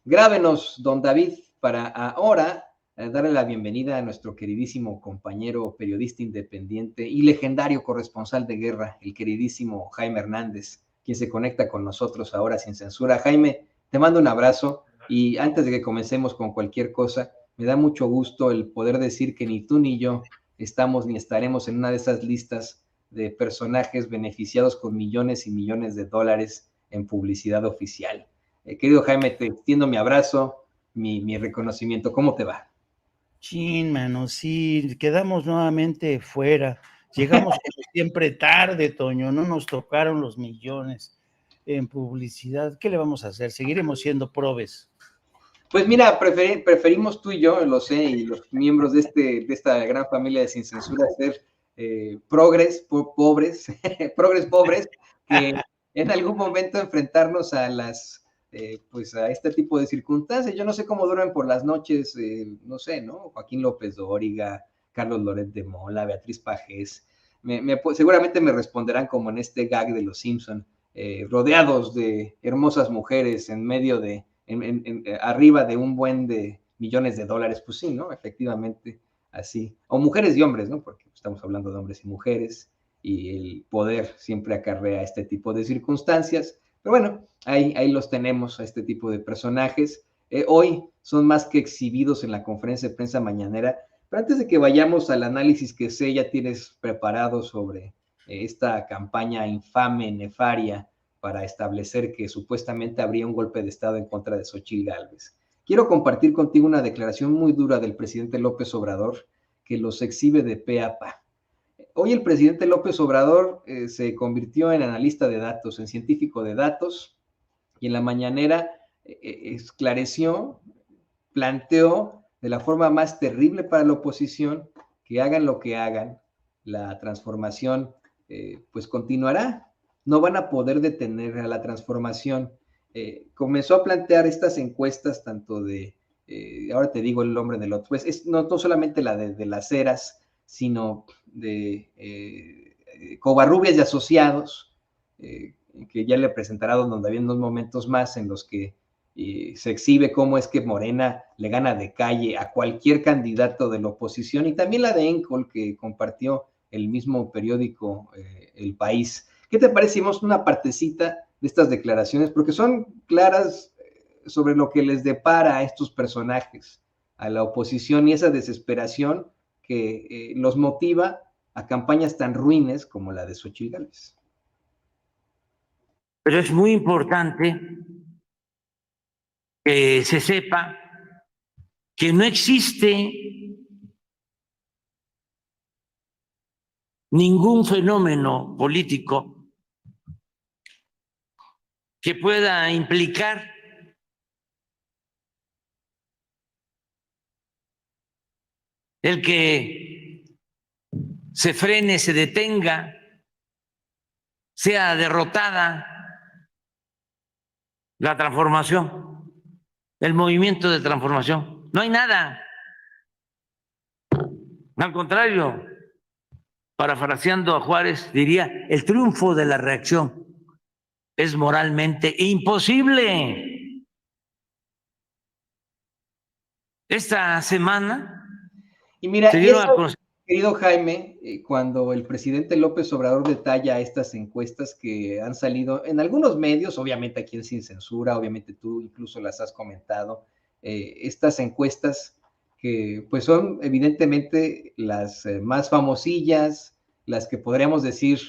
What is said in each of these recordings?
Grábenos, don David, para ahora darle la bienvenida a nuestro queridísimo compañero periodista independiente y legendario corresponsal de guerra, el queridísimo Jaime Hernández, quien se conecta con nosotros ahora sin censura. Jaime, te mando un abrazo y antes de que comencemos con cualquier cosa, me da mucho gusto el poder decir que ni tú ni yo estamos ni estaremos en una de esas listas de personajes beneficiados con millones y millones de dólares en publicidad oficial. Querido Jaime, te extiendo mi abrazo, mi reconocimiento. ¿Cómo te va? Chin, mano, sí, quedamos nuevamente fuera. Llegamos como siempre tarde, Toño, no nos tocaron los millones en publicidad. ¿Qué le vamos a hacer? Seguiremos siendo probes. Pues mira, preferimos tú y yo, lo sé, y los miembros de esta gran familia de Sin Censura, ser pobres, que en algún momento enfrentarnos a pues a este tipo de circunstancias. Yo no sé cómo duermen por las noches, no sé, ¿no? Joaquín López Dóriga, Carlos Loret de Mola, Beatriz Pajés. Seguramente me responderán como en este gag de Los Simpson, rodeados de hermosas mujeres en medio de arriba de un buen de millones de dólares, pues sí, ¿no? Efectivamente, así. O mujeres y hombres, ¿no? Porque estamos hablando de hombres y mujeres y el poder siempre acarrea este tipo de circunstancias. Pero bueno, ahí los tenemos, a este tipo de personajes. Hoy son más que exhibidos en la conferencia de prensa mañanera, pero antes de que vayamos al análisis que sé ya tienes preparado sobre esta campaña infame, nefaria, para establecer que supuestamente habría un golpe de Estado en contra de Xóchitl Gálvez. Quiero compartir contigo una declaración muy dura del presidente López Obrador que los exhibe de pe a pa. Hoy el presidente López Obrador se convirtió en analista de datos, en científico de datos, y en la mañanera esclareció, planteó de la forma más terrible para la oposición que hagan lo que hagan, la transformación pues continuará. No van a poder detener a la transformación. Comenzó a plantear estas encuestas tanto ahora te digo el nombre del otro, pues no solamente la de las Heras, sino de Covarrubias y Asociados, que ya le presentará don David en unos momentos más en los que se exhibe cómo es que Morena le gana de calle a cualquier candidato de la oposición, y también la de Encol, que compartió el mismo periódico El País. ¿Qué te parece si vemos una partecita de estas declaraciones? Porque son claras sobre lo que les depara a estos personajes, a la oposición, y esa desesperación que los motiva a campañas tan ruines como la de Xóchitl Gálvez. Pero es muy importante que se sepa que no existe ningún fenómeno político que pueda implicar el que se frene, se detenga, sea derrotada la transformación, el movimiento de transformación. No hay nada. Al contrario, parafraseando a Juárez, diría, el triunfo de la reacción es moralmente imposible. Esta semana y mira, y eso, querido Jaime, cuando el presidente López Obrador detalla estas encuestas que han salido en algunos medios, obviamente aquí en Sin Censura, obviamente tú incluso las has comentado, estas encuestas que pues son evidentemente las más famosillas, las que podríamos decir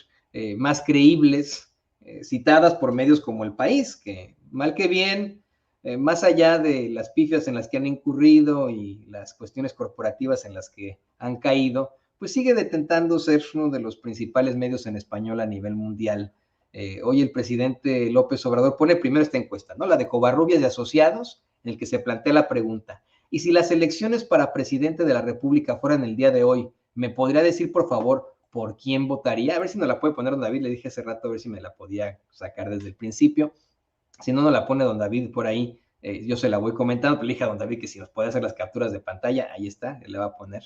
más creíbles, citadas por medios como El País, que mal que bien, más allá de las pifias en las que han incurrido y las cuestiones corporativas en las que han caído, pues sigue detentando ser uno de los principales medios en español a nivel mundial. Hoy el presidente López Obrador pone primero esta encuesta, ¿no? La de Covarrubias y Asociados, en el que se plantea la pregunta: ¿y si las elecciones para presidente de la República fueran el día de hoy, me podría decir, por favor, por quién votaría? A ver si nos la puede poner don David, le dije hace rato a ver si me la podía sacar desde el principio. Si no, nos la pone don David por ahí, yo se la voy comentando, pero le dije a don David que si nos puede hacer las capturas de pantalla, ahí está, él le va a poner.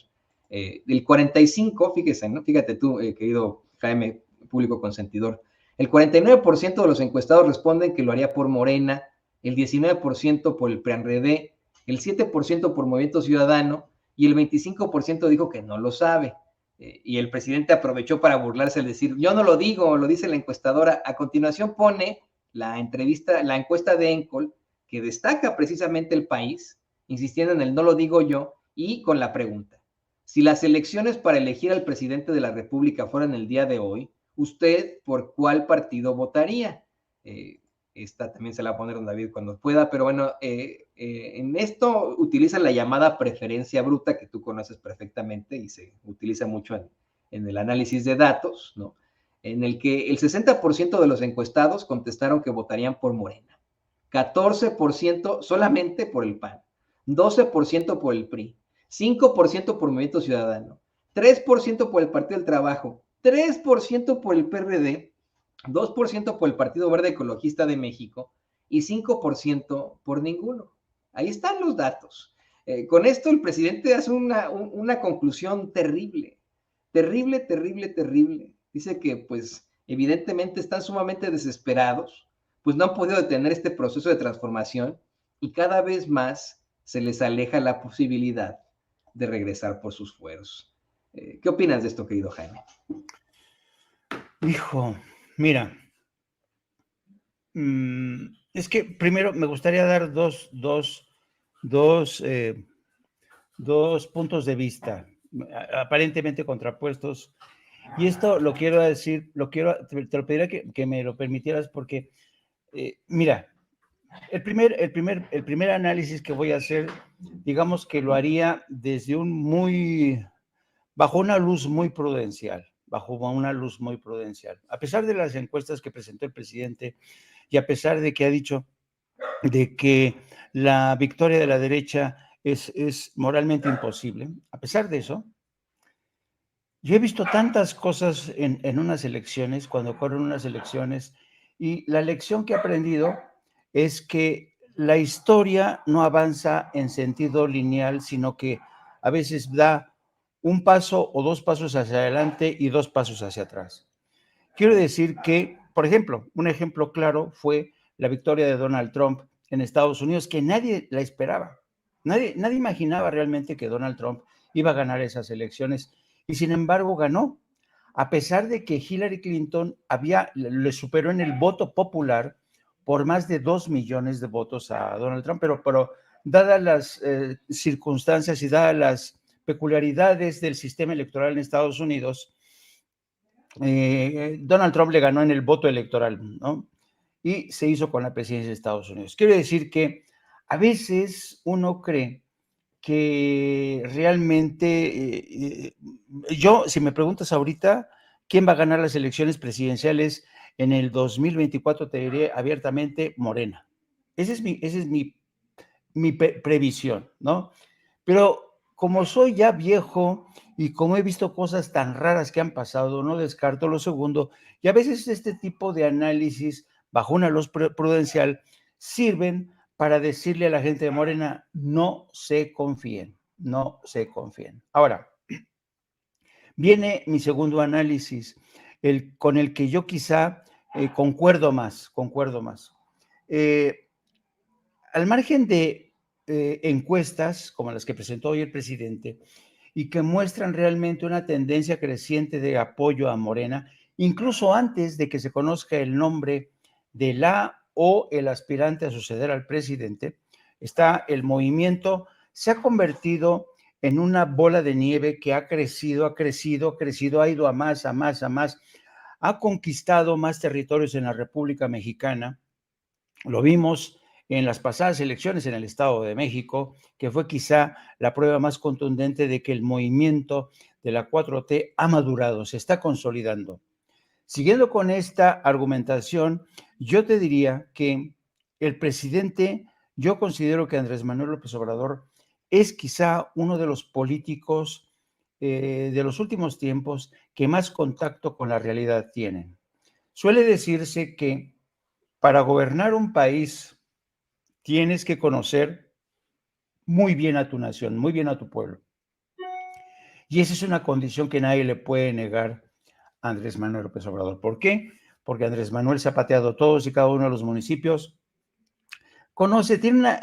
Del 45, fíjese, ¿no? Fíjate tú, querido Jaime, público consentidor, el 49% de los encuestados responden que lo haría por Morena, el 19% por el PRI-PAN-RD, el 7% por Movimiento Ciudadano y el 25% dijo que no lo sabe. Y el presidente aprovechó para burlarse al decir, yo no lo digo, lo dice la encuestadora. A continuación pone la encuesta de Encol, que destaca precisamente El País, insistiendo en el no lo digo yo, y con la pregunta, si las elecciones para elegir al presidente de la República fueran el día de hoy, ¿usted por cuál partido votaría? Esta también se la va a poner don David cuando pueda, pero bueno, en esto utiliza la llamada preferencia bruta, que tú conoces perfectamente y se utiliza mucho en el análisis de datos, ¿no? En el que el 60% de los encuestados contestaron que votarían por Morena, 14% solamente por el PAN, 12% por el PRI, 5% por Movimiento Ciudadano, 3% por el Partido del Trabajo, 3% por el PRD, 2% por el Partido Verde Ecologista de México y 5% por ninguno. Ahí están los datos. Con esto el presidente hace una conclusión terrible, terrible, terrible, terrible. Dice que pues evidentemente están sumamente desesperados, pues no han podido detener este proceso de transformación y cada vez más se les aleja la posibilidad de regresar por sus fueros. ¿Qué opinas de esto, querido Jaime? Hijo, mira, es que primero me gustaría dar dos puntos de vista aparentemente contrapuestos. Y esto lo quiero decir, te lo pediría que me lo permitieras porque, mira, el primer análisis que voy a hacer, digamos que lo haría desde bajo una luz muy prudencial, A pesar de las encuestas que presentó el presidente y a pesar de que ha dicho de que la victoria de la derecha es moralmente imposible, a pesar de eso, yo he visto tantas cosas en unas elecciones, cuando ocurren unas elecciones, y la lección que he aprendido es que la historia no avanza en sentido lineal, sino que a veces da un paso o dos pasos hacia adelante y dos pasos hacia atrás. Quiero decir que, por ejemplo, un ejemplo claro fue la victoria de Donald Trump en Estados Unidos, que nadie la esperaba. Nadie imaginaba realmente que Donald Trump iba a ganar esas elecciones y sin embargo ganó, a pesar de que Hillary Clinton le superó en el voto popular por más de 2 millones de votos a Donald Trump, pero dadas las circunstancias y dadas las peculiaridades del sistema electoral en Estados Unidos, Donald Trump le ganó en el voto electoral, ¿no? Y se hizo con la presidencia de Estados Unidos. Quiero decir que a veces uno cree que realmente, yo, si me preguntas ahorita, ¿quién va a ganar las elecciones presidenciales en el 2024? Te diré abiertamente, Morena. Esa es mi previsión, ¿no? Pero como soy ya viejo y como he visto cosas tan raras que han pasado, no descarto lo segundo, y a veces este tipo de análisis bajo una luz prudencial sirven para decirle a la gente de Morena, no se confíen. Ahora, viene mi segundo análisis, con el que yo quizá concuerdo más. Al margen de encuestas como las que presentó hoy el presidente y que muestran realmente una tendencia creciente de apoyo a Morena, incluso antes de que se conozca el nombre de la o el aspirante a suceder al presidente, está el movimiento, se ha convertido en una bola de nieve que ha crecido, ha ido a más, ha conquistado más territorios en la República Mexicana. Lo vimos en las pasadas elecciones en el Estado de México, que fue quizá la prueba más contundente de que el movimiento de la 4T ha madurado, se está consolidando. Siguiendo con esta argumentación, yo te diría que el presidente, yo considero que Andrés Manuel López Obrador es quizá uno de los políticos de los últimos tiempos que más contacto con la realidad tienen. Suele decirse que para gobernar un país tienes que conocer muy bien a tu nación, muy bien a tu pueblo. Y esa es una condición que nadie le puede negar a Andrés Manuel López Obrador. ¿Por qué? Porque Andrés Manuel se ha pateado todos y cada uno de los municipios conoce, tiene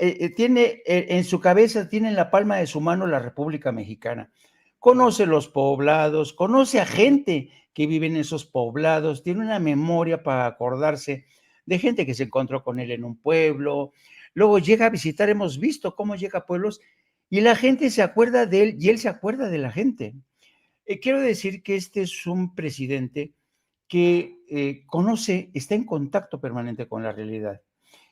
en su cabeza, tiene en la palma de su mano la República Mexicana. Conoce los poblados, conoce a gente que vive en esos poblados, tiene una memoria para acordarse de gente que se encontró con él en un pueblo, luego llega a visitar, hemos visto cómo llega a pueblos y la gente se acuerda de él y él se acuerda de la gente. Quiero decir que este es un presidente que conoce, está en contacto permanente con la realidad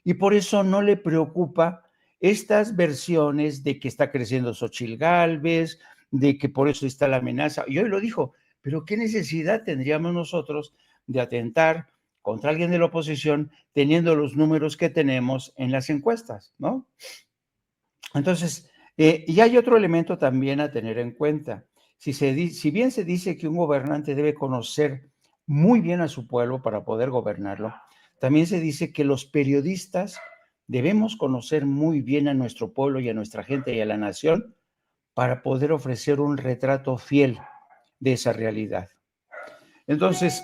y por eso no le preocupa estas versiones de que está creciendo Xochitl Gálvez, de que por eso está la amenaza. Y hoy lo dijo, pero ¿qué necesidad tendríamos nosotros de atentar contra alguien de la oposición teniendo los números que tenemos en las encuestas, ¿no? Entonces, y hay otro elemento también a tener en cuenta. Si bien se dice que un gobernante debe conocer muy bien a su pueblo para poder gobernarlo, también se dice que los periodistas debemos conocer muy bien a nuestro pueblo y a nuestra gente y a la nación para poder ofrecer un retrato fiel de esa realidad. Entonces,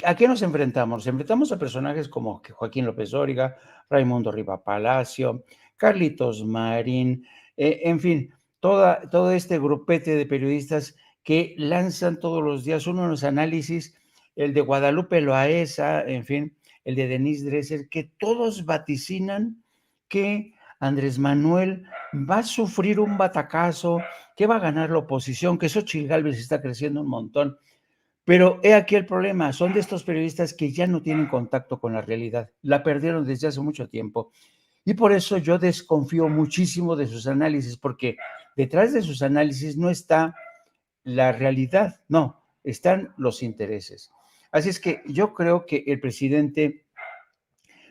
¿a qué nos enfrentamos? Nos enfrentamos a personajes como Joaquín López Dóriga, Raimundo Riva Palacio, Carlitos Marín, en fin, todo este grupete de periodistas que lanzan todos los días unos análisis, el de Guadalupe Loaesa, en fin, el de Denise Dresser, que todos vaticinan que Andrés Manuel va a sufrir un batacazo, que va a ganar la oposición, que Xochitl Gálvez está creciendo un montón. Pero he aquí el problema, son de estos periodistas que ya no tienen contacto con la realidad, la perdieron desde hace mucho tiempo. Y por eso yo desconfío muchísimo de sus análisis, porque detrás de sus análisis no está la realidad, no, están los intereses. Así es que yo creo que el presidente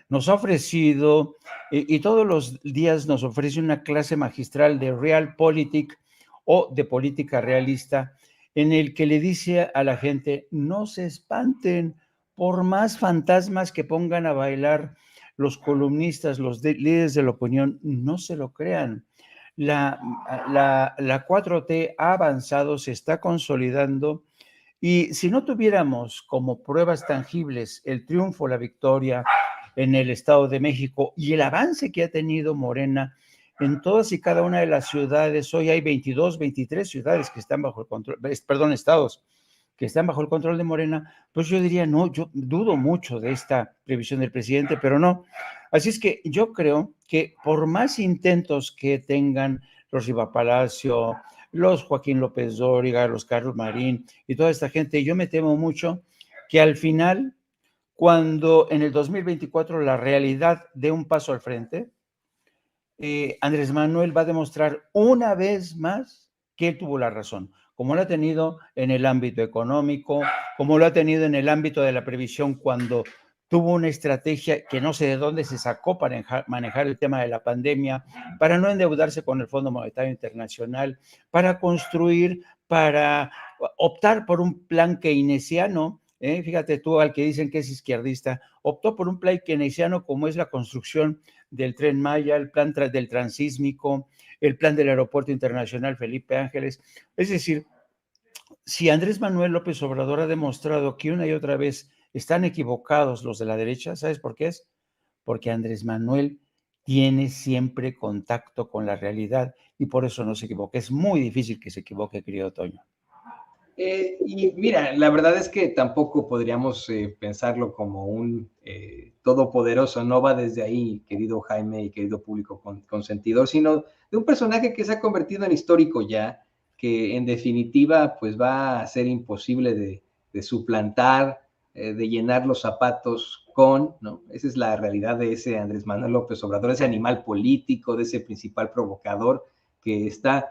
nos ha ofrecido, y todos los días nos ofrece una clase magistral de realpolitik o de política realista, en el que le dice a la gente, no se espanten, por más fantasmas que pongan a bailar los columnistas, los líderes de la opinión, no se lo crean. La 4T ha avanzado, se está consolidando, y si no tuviéramos como pruebas tangibles el triunfo, la victoria en el Estado de México y el avance que ha tenido Morena en todas y cada una de las ciudades, hoy hay 22, 23 ciudades que están bajo el control, perdón, estados que están bajo el control de Morena, pues yo diría, no, yo dudo mucho de esta previsión del presidente, pero no. Así es que yo creo que por más intentos que tengan los Riva Palacio, los Joaquín López Dóriga, los Carlos Marín y toda esta gente, yo me temo mucho que al final, cuando en el 2024 la realidad dé un paso al frente, Andrés Manuel va a demostrar una vez más que él tuvo la razón, como lo ha tenido en el ámbito económico, como lo ha tenido en el ámbito de la previsión cuando tuvo una estrategia que no sé de dónde se sacó para manejar el tema de la pandemia, para no endeudarse con el Fondo Monetario Internacional, para construir, para optar por un plan keynesiano. Fíjate tú, al que dicen que es izquierdista, optó por un plan keynesiano como es la construcción del Tren Maya, el plan del transísmico, el plan del Aeropuerto Internacional Felipe Ángeles. Es decir, si Andrés Manuel López Obrador ha demostrado que una y otra vez están equivocados los de la derecha, ¿sabes por qué es? Porque Andrés Manuel tiene siempre contacto con la realidad y por eso no se equivoca. Es muy difícil que se equivoque, querido Toño. Y mira, la verdad es que tampoco podríamos pensarlo como un todopoderoso, no va desde ahí, querido Jaime y querido público consentidor, sino de un personaje que se ha convertido en histórico ya, que en definitiva pues va a ser imposible de suplantar, de llenar los zapatos con, ¿no? Esa es la realidad de ese Andrés Manuel López Obrador, ese animal político, de ese principal provocador que está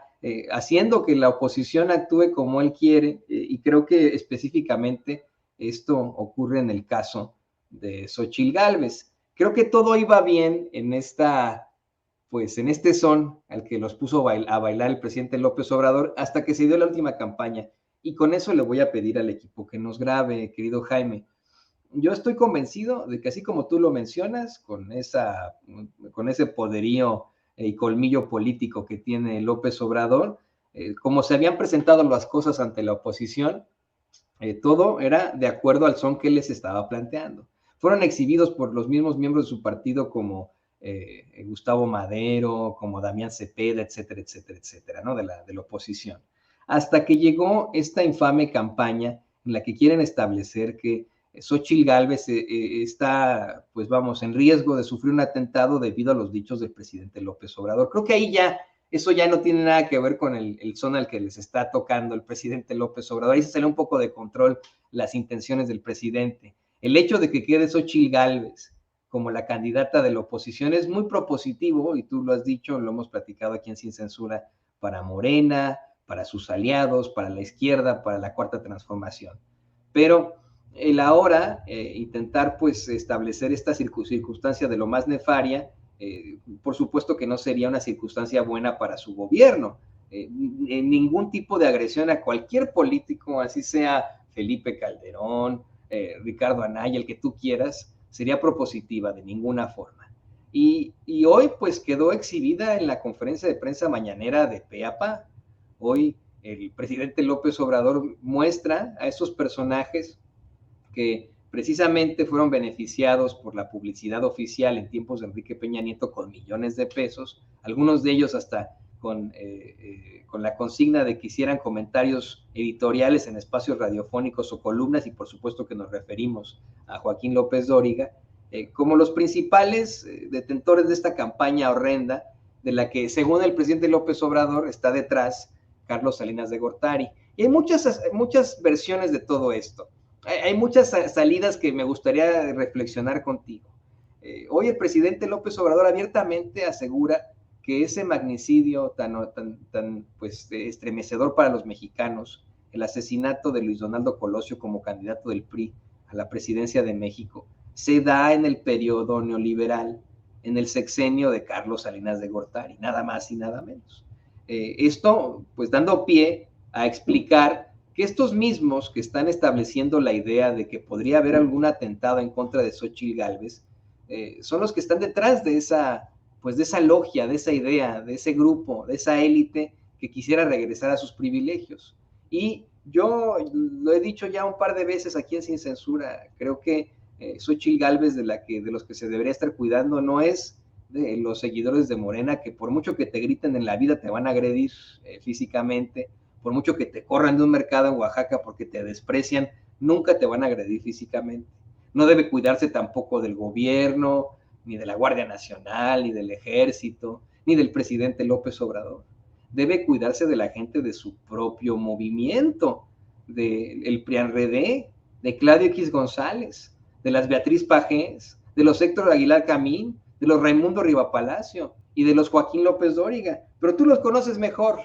haciendo que la oposición actúe como él quiere, y creo que específicamente esto ocurre en el caso de Xochitl Gálvez. Creo que todo iba bien en en este son al que los puso a bailar el presidente López Obrador hasta que se dio la última campaña. Y con eso le voy a pedir al equipo que nos grabe, querido Jaime. Yo estoy convencido de que así como tú lo mencionas, con ese poderío y colmillo político que tiene López Obrador, como se habían presentado las cosas ante la oposición, todo era de acuerdo al son que les estaba planteando. fueron exhibidos por los mismos miembros de su partido como Gustavo Madero, como Damián Cepeda, etcétera, etcétera, etcétera, ¿no? De la oposición. Hasta que llegó esta infame campaña en la que quieren establecer que Xóchitl Gálvez está, pues vamos, en riesgo de sufrir un atentado debido a los dichos del presidente López Obrador. Creo que ahí ya, eso ya no tiene nada que ver con el son al que les está tocando el presidente López Obrador. Ahí se sale un poco de control las intenciones del presidente. El hecho de que quede Xóchitl Gálvez como la candidata de la oposición es muy propositivo, y tú lo has dicho, lo hemos platicado aquí en Sin Censura, para Morena, para sus aliados, para la izquierda, para la Cuarta Transformación. Pero el ahora intentar pues establecer esta circunstancia de lo más nefaria, por supuesto que no sería una circunstancia buena para su gobierno. Ningún tipo de agresión a cualquier político, así sea Felipe Calderón, Ricardo Anaya, el que tú quieras, sería propositiva de ninguna forma. Y hoy pues quedó exhibida en la conferencia de prensa mañanera de pe a pa. Hoy el presidente López Obrador muestra a esos personajes que precisamente fueron beneficiados por la publicidad oficial en tiempos de Enrique Peña Nieto con millones de pesos, algunos de ellos hasta con la consigna de que hicieran comentarios editoriales en espacios radiofónicos o columnas, y por supuesto que nos referimos a Joaquín López Dóriga, como los principales detentores de esta campaña horrenda, de la que, según el presidente López Obrador, está detrás Carlos Salinas de Gortari. Y hay muchas versiones de todo esto. Hay muchas salidas que me gustaría reflexionar contigo. Hoy el presidente López Obrador abiertamente asegura que ese magnicidio tan pues, estremecedor para los mexicanos, el asesinato de Luis Donaldo Colosio como candidato del PRI a la presidencia de México, se da en el periodo neoliberal, en el sexenio de Carlos Salinas de Gortari, nada más y nada menos. Esto, pues, dando pie a explicar que estos mismos que están estableciendo la idea de que podría haber algún atentado en contra de Xóchitl Gálvez, son los que están detrás de esa logia, de esa idea, de ese grupo, de esa élite que quisiera regresar a sus privilegios. Y yo lo he dicho ya un par de veces aquí en Sin Censura, creo que Xóchitl Gálvez, de los que se debería estar cuidando, no es de los seguidores de Morena, que por mucho que te griten en la vida te van a agredir físicamente, por mucho que te corran de un mercado en Oaxaca porque te desprecian, nunca te van a agredir físicamente. No debe cuidarse tampoco del gobierno, ni de la Guardia Nacional, ni del Ejército, ni del presidente López Obrador. Debe cuidarse de la gente de su propio movimiento, del PRIANREDE, de Claudio X González, de las Beatriz Pajés, de los Héctor Aguilar Camín, de los Raimundo Rivapalacio y de los Joaquín López Dóriga. Pero tú los conoces mejor.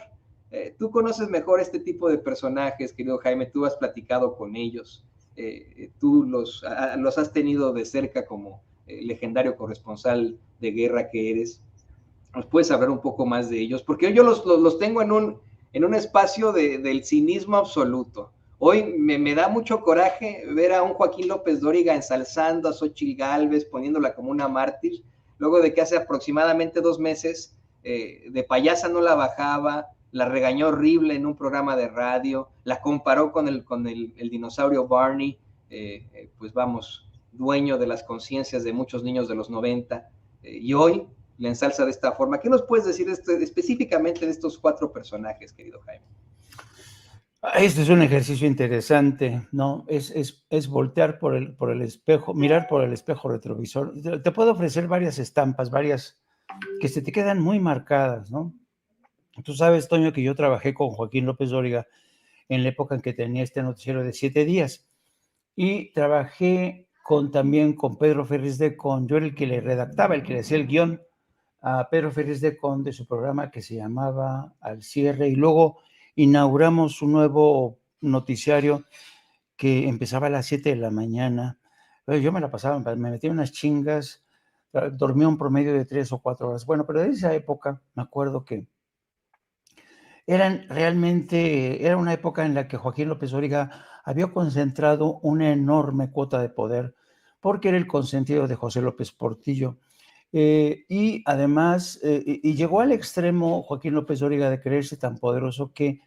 Tú conoces mejor este tipo de personajes, querido Jaime, tú has platicado con ellos, tú los has tenido de cerca como legendario corresponsal de guerra que eres. ¿Nos puedes hablar un poco más de ellos? Porque yo los tengo en un espacio del cinismo absoluto. Hoy me da mucho coraje ver a un Joaquín López Dóriga ensalzando a Xóchitl Gálvez, poniéndola como una mártir, luego de que hace aproximadamente 2 meses de payasa no la bajaba, la regañó horrible en un programa de radio, la comparó con el dinosaurio Barney, pues vamos, dueño de las conciencias de muchos niños de los 90, y hoy la ensalza de esta forma. ¿Qué nos puedes decir específicamente de estos 4 personajes, querido Jaime? Este es un ejercicio interesante, ¿no? Es voltear por el espejo, mirar por el espejo retrovisor. Te puedo ofrecer varias estampas, varias que se te quedan muy marcadas, ¿no? Tú sabes, Toño, que yo trabajé con Joaquín López Dóriga en la época en que tenía este noticiero de 7 días. Y trabajé también con Pedro Ferriz de Con. Yo era el que le redactaba, el que le hacía el guión a Pedro Ferriz de Con de su programa que se llamaba Al Cierre. Y luego inauguramos un nuevo noticiario que empezaba a las 7 de la mañana. Yo me la pasaba, me metía unas chingas, dormía un promedio de 3 o 4 horas. Bueno, pero de esa época me acuerdo que era una época en la que Joaquín López Dóriga había concentrado una enorme cuota de poder porque era el consentido de José López Portillo. Y además, y llegó al extremo Joaquín López Dóriga de creerse tan poderoso que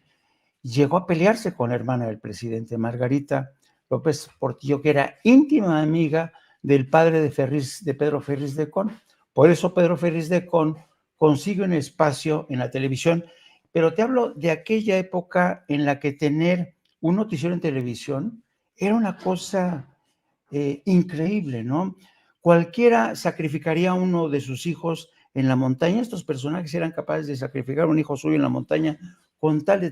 llegó a pelearse con la hermana del presidente, Margarita López Portillo, que era íntima amiga del padre de Pedro Ferriz de Con. Por eso Pedro Ferriz de Con consigue un espacio en la televisión, pero te hablo de aquella época en la que tener un noticiero en televisión era una cosa increíble, ¿no? Cualquiera sacrificaría a uno de sus hijos en la montaña. Estos personajes eran capaces de sacrificar a un hijo suyo en la montaña con tal de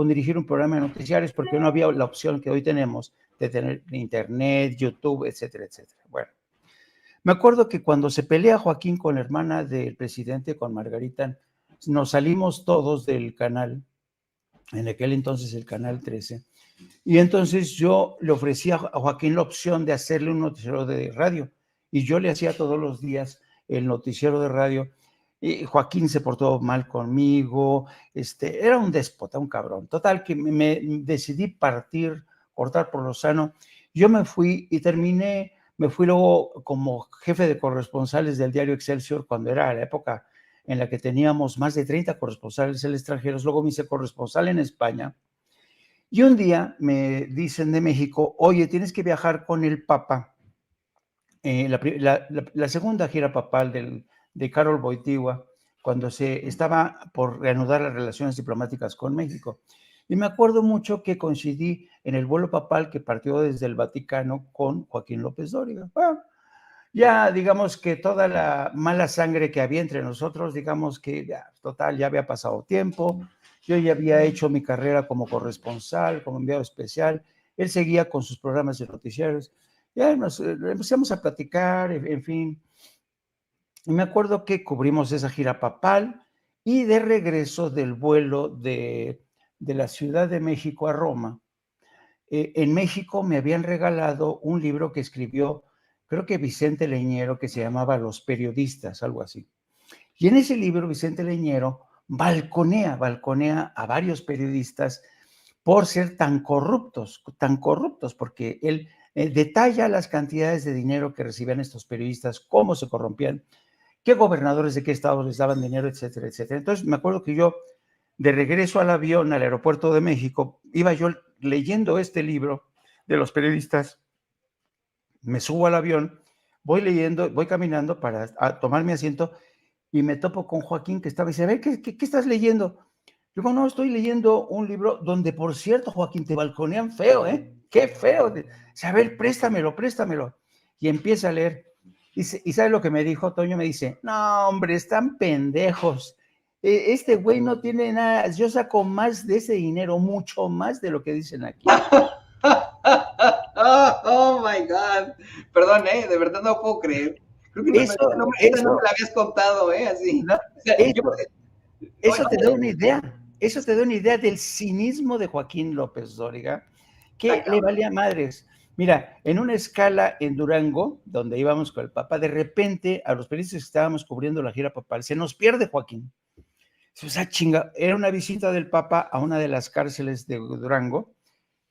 dirigir un programa de noticiarios, porque no había la opción que hoy tenemos de tener internet, YouTube, etcétera, etcétera. Bueno, me acuerdo que cuando se pelea Joaquín con la hermana del presidente, con Margarita, nos salimos todos del canal, en aquel entonces el canal 13, y entonces yo le ofrecía a Joaquín la opción de hacerle un noticiero de radio, y yo le hacía todos los días el noticiero de radio, y Joaquín se portó mal conmigo, era un déspota, un cabrón. Total, que me decidí cortar por lo sano. Yo me fui y me fui luego como jefe de corresponsales del diario Excelsior, cuando era la época en la que teníamos más de 30 corresponsales extranjeros. Luego me hice corresponsal en España. Y un día me dicen de México, oye, tienes que viajar con el Papa. La segunda gira papal de Karol Wojtyła, cuando se estaba por reanudar las relaciones diplomáticas con México. Y me acuerdo mucho que coincidí en el vuelo papal que partió desde el Vaticano con Joaquín López Dóriga. Bueno, ya digamos que toda la mala sangre que había entre nosotros, digamos que ya, total, ya había pasado tiempo. Yo ya había hecho mi carrera como corresponsal, como enviado especial. Él seguía con sus programas de noticieros. Ya empezamos a platicar, en fin. Y me acuerdo que cubrimos esa gira papal y de regreso del vuelo de la Ciudad de México a Roma. En México me habían regalado un libro que escribió, creo que Vicente Leñero, que se llamaba Los Periodistas, algo así. Y en ese libro Vicente Leñero balconea a varios periodistas por ser tan corruptos, porque él detalla las cantidades de dinero que recibían estos periodistas, cómo se corrompían, qué gobernadores de qué estados les daban dinero, etcétera, etcétera. Entonces me acuerdo que yo, de regreso al avión al aeropuerto de México, iba yo leyendo este libro de los periodistas, me subo al avión, voy leyendo, voy caminando para tomar mi asiento y me topo con Joaquín, que estaba y dice, a ver, ¿qué estás leyendo? Yo digo, no, estoy leyendo un libro donde, por cierto, Joaquín, te balconean feo, ¿eh? Qué feo. Dice, a ver, préstamelo. Y empieza a leer. ¿Y sabe lo que me dijo Toño? Me dice, no, hombre, están pendejos. Este güey no tiene nada. Yo saco más de ese dinero, mucho más de lo que dicen aquí. Oh my God. Perdón, de verdad no puedo creer. Creo que no me la habías contado, así. No, o sea, eso te da una idea. Eso te da una idea del cinismo de Joaquín López Dóriga, que le valía madres. Mira, en una escala en Durango, donde íbamos con el Papa, de repente a los periodistas que estábamos cubriendo la gira papal, se nos pierde Joaquín. O sea, chinga, era una visita del Papa a una de las cárceles de Durango.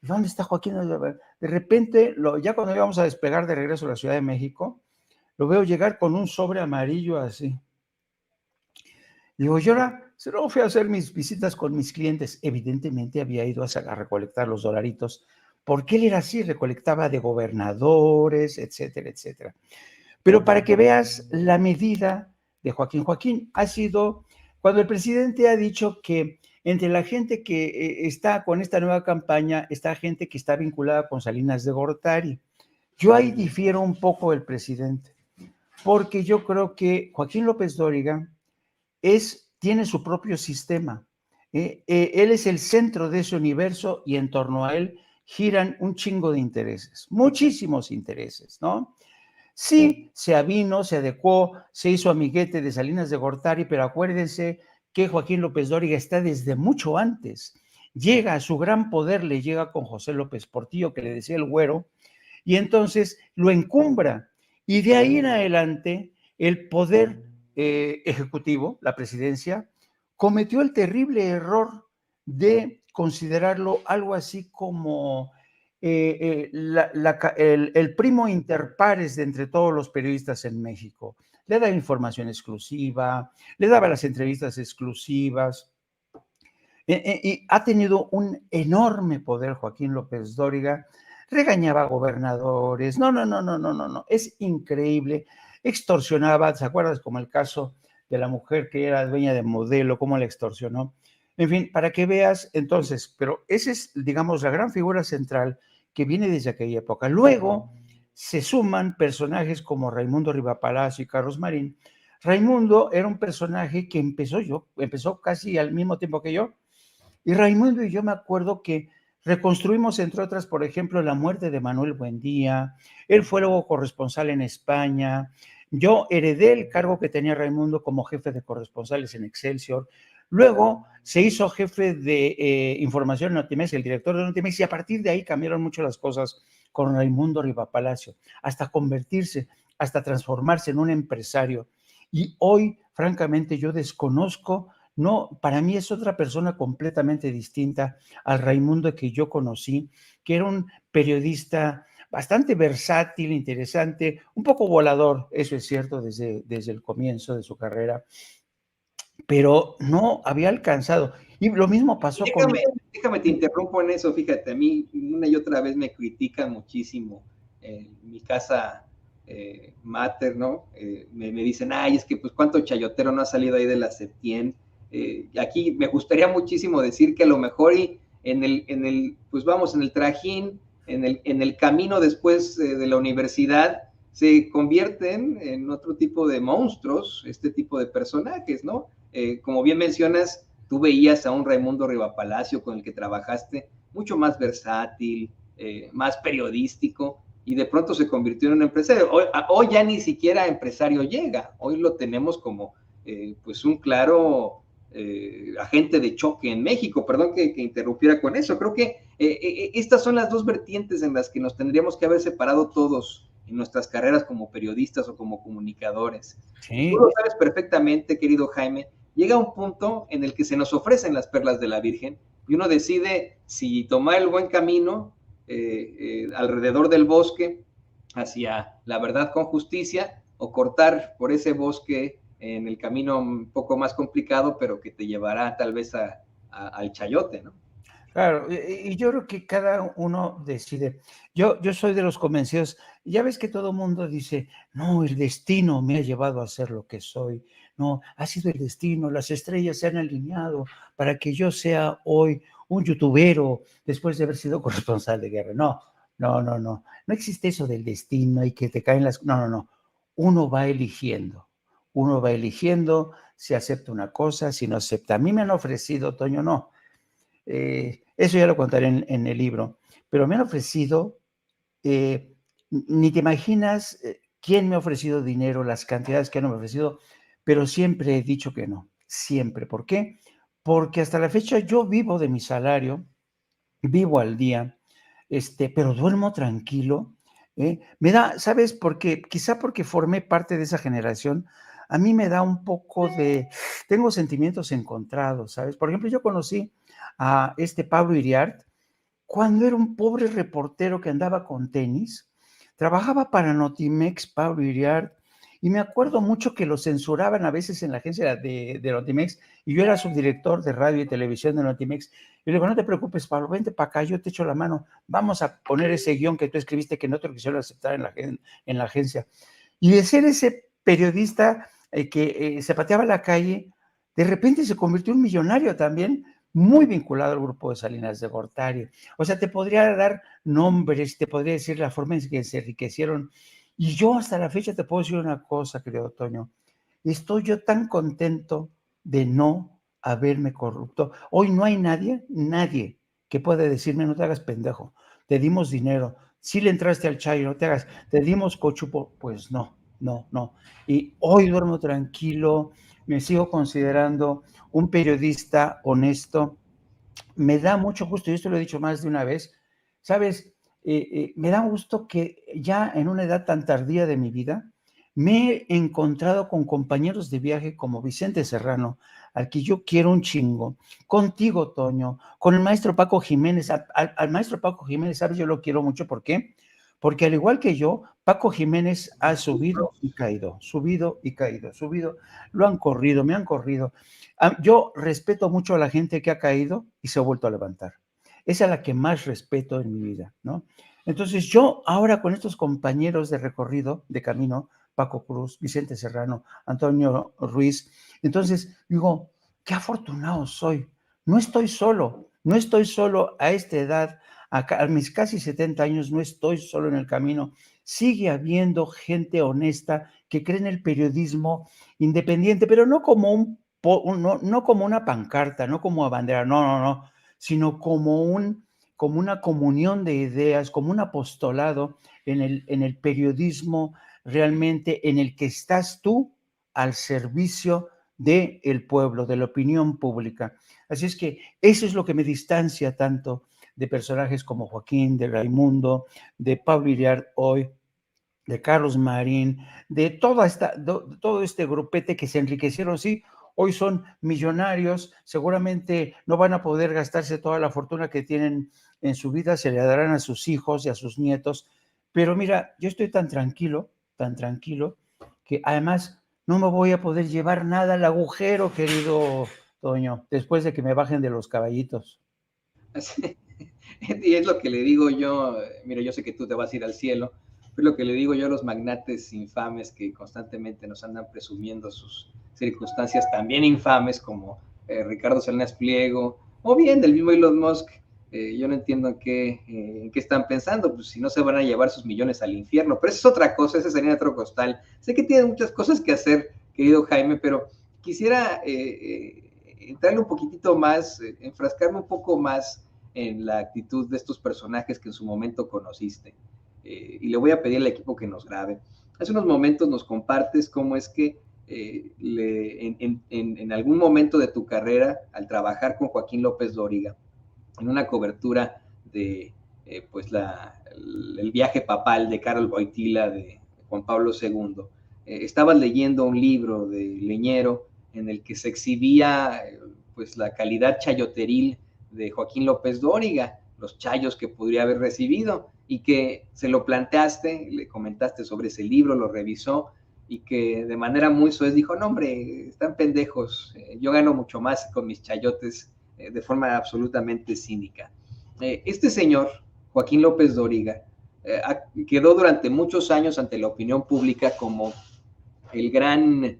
¿Dónde está Joaquín? De repente, ya cuando íbamos a despegar de regreso a la Ciudad de México, lo veo llegar con un sobre amarillo así. Digo, yo ahora solo fui a hacer mis visitas con mis clientes. Evidentemente había ido a recolectar los dolaritos, porque él era así, recolectaba de gobernadores, etcétera, etcétera. Pero para que veas la medida de Joaquín ha sido, cuando el presidente ha dicho que entre la gente que está con esta nueva campaña, está gente que está vinculada con Salinas de Gortari. Yo ahí difiero un poco del presidente, porque yo creo que Joaquín López Dóriga tiene su propio sistema. Él es el centro de ese universo y en torno a él giran un chingo de intereses, muchísimos intereses, ¿no? Sí, se avino, se adecuó, se hizo amiguete de Salinas de Gortari, pero acuérdense que Joaquín López Dóriga está desde mucho antes. Llega a su gran poder, le llega con José López Portillo, que le decía el güero, y entonces lo encumbra. Y de ahí en adelante, el poder ejecutivo, la presidencia, cometió el terrible error de considerarlo algo así como el primo inter pares de entre todos los periodistas en México. Le daba información exclusiva, le daba las entrevistas exclusivas, y ha tenido un enorme poder Joaquín López Dóriga, regañaba a gobernadores, no, es increíble, extorsionaba, ¿te acuerdas? Como el caso de la mujer que era dueña de Modelo, cómo la extorsionó. En fin, para que veas, entonces, pero esa es, digamos, la gran figura central que viene desde aquella época. Luego se suman personajes como Raimundo Rivapalacio y Carlos Marín. Raimundo era un personaje que empezó casi al mismo tiempo que yo, y Raimundo y yo me acuerdo que reconstruimos, entre otras, por ejemplo, la muerte de Manuel Buendía. Él fue luego corresponsal en España. Yo heredé el cargo que tenía Raimundo como jefe de corresponsales en Excelsior. Luego se hizo jefe de información en Notimex, el director de Notimex, y a partir de ahí cambiaron mucho las cosas con Raimundo Rivapalacio, hasta convertirse, hasta transformarse en un empresario. Y hoy, francamente, yo desconozco. No, para mí es otra persona completamente distinta al Raimundo que yo conocí, que era un periodista bastante versátil, interesante, un poco volador, eso es cierto, desde el comienzo de su carrera, pero no había alcanzado. Y lo mismo pasó con... Déjame te interrumpo en eso, fíjate, a mí una y otra vez me critican muchísimo mi casa mater, ¿no? Me dicen, ay, es que pues cuánto chayotero no ha salido ahí de la Septien. Aquí me gustaría muchísimo decir que a lo mejor y pues vamos, en el trajín, en el camino después de la universidad, se convierten en otro tipo de monstruos, este tipo de personajes, ¿no? Como bien mencionas, tú veías a un Raimundo Rivapalacio con el que trabajaste, mucho más versátil, más periodístico, y de pronto se convirtió en un empresario. Hoy ya ni siquiera empresario llega, hoy lo tenemos como pues un claro agente de choque en México. Perdón que interrumpiera con eso. Creo que estas son las dos vertientes en las que nos tendríamos que haber separado todos en nuestras carreras como periodistas o como comunicadores. Sí. Tú lo sabes perfectamente, querido Jaime, llega un punto en el que se nos ofrecen las perlas de la Virgen y uno decide si tomar el buen camino alrededor del bosque hacia la verdad con justicia o cortar por ese bosque en el camino un poco más complicado, pero que te llevará tal vez al chayote, ¿no? Claro, y yo creo que cada uno decide. Yo soy de los convencidos, ya ves que todo el mundo dice, no, el destino me ha llevado a ser lo que soy, no, ha sido el destino, las estrellas se han alineado para que yo sea hoy un youtubero después de haber sido corresponsal de guerra. No existe eso del destino y que te caen las... No, uno va eligiendo si acepta una cosa, si no acepta. A mí me han ofrecido, Toño, no. Eso ya lo contaré en el libro, pero me han ofrecido, ni te imaginas quién me ha ofrecido dinero, las cantidades que han ofrecido, pero siempre he dicho que no, siempre. ¿Por qué? Porque hasta la fecha yo vivo de mi salario, vivo al día, pero duermo tranquilo. Me da, ¿sabes por qué? Quizá porque formé parte de esa generación, a mí me da un poco de, tengo sentimientos encontrados, ¿sabes? Por ejemplo, yo conocí a Pablo Iriart cuando era un pobre reportero que andaba con tenis, trabajaba para Notimex, Pablo Iriart, y me acuerdo mucho que lo censuraban a veces en la agencia de Notimex, y yo era subdirector de radio y televisión de Notimex, y le digo, no te preocupes, Pablo, vente para acá, yo te echo la mano, vamos a poner ese guión que tú escribiste que no te lo quisieron aceptar en la agencia. Y de ser ese periodista que se pateaba la calle, de repente se convirtió en un millonario también, muy vinculado al grupo de Salinas de Gortari. O sea, te podría dar nombres, te podría decir la forma en que se enriquecieron. Y yo hasta la fecha te puedo decir una cosa, querido Toño. Estoy yo tan contento de no haberme corrupto. Hoy no hay nadie que pueda decirme, no te hagas pendejo, te dimos dinero, si le entraste al chayo, no te hagas, te dimos cochupo, pues no. Y hoy duermo tranquilo, me sigo considerando un periodista honesto. Me da mucho gusto, y esto lo he dicho más de una vez, ¿sabes? Me da gusto que ya en una edad tan tardía de mi vida me he encontrado con compañeros de viaje como Vicente Serrano, al que yo quiero un chingo, contigo, Toño, con el maestro Paco Jiménez. Al maestro Paco Jiménez, ¿sabes? Yo lo quiero mucho. ¿Por qué? Porque al igual que yo, Paco Jiménez ha subido y caído, lo han corrido, me han corrido. Yo respeto mucho a la gente que ha caído y se ha vuelto a levantar. Esa es la que más respeto en mi vida, ¿no? Entonces yo ahora con estos compañeros de recorrido, de camino, Paco Cruz, Vicente Serrano, Antonio Ruiz, entonces digo, qué afortunado soy, no estoy solo a esta edad, a mis casi 70 años, no estoy solo en el camino, sigue habiendo gente honesta que cree en el periodismo independiente, pero no como no como una pancarta, no como bandera, no, sino como una comunión de ideas, como un apostolado en el periodismo realmente en el que estás tú al servicio del pueblo, de la opinión pública. Así es que eso es lo que me distancia tanto de personajes como Joaquín, de Raimundo, de Pablo Iriart hoy, de Carlos Marín, de todo este grupete que se enriquecieron, sí, hoy son millonarios, seguramente no van a poder gastarse toda la fortuna que tienen en su vida, se le darán a sus hijos y a sus nietos, pero mira, yo estoy tan tranquilo, que además no me voy a poder llevar nada al agujero, querido Toño, después de que me bajen de los caballitos. Así, y es lo que le digo yo, mira, yo sé que tú te vas a ir al cielo, pero es lo que le digo yo a los magnates infames que constantemente nos andan presumiendo sus circunstancias también infames, como Ricardo Salinas Pliego, o bien del mismo Elon Musk. Yo no entiendo en qué están pensando, pues si no se van a llevar sus millones al infierno, pero eso es otra cosa, ese sería otro costal. Sé que tienen muchas cosas que hacer, querido Jaime, pero quisiera entrarle un poquitito más, enfrascarme un poco más en la actitud de estos personajes que en su momento conociste. Y le voy a pedir al equipo que nos grabe. Hace unos momentos nos compartes cómo es que en algún momento de tu carrera, al trabajar con Joaquín López Dóriga, en una cobertura de pues el viaje papal de Karol Wojtyla, de Juan Pablo II, estabas leyendo un libro de Leñero en el que se exhibía pues la calidad chayoteril de Joaquín López Dóriga, los chayos que podría haber recibido, y que se lo planteaste, le comentaste sobre ese libro, lo revisó, y que de manera muy soez dijo, no hombre, están pendejos, yo gano mucho más con mis chayotes, de forma absolutamente cínica. Este señor, Joaquín López Dóriga, quedó durante muchos años ante la opinión pública como el gran,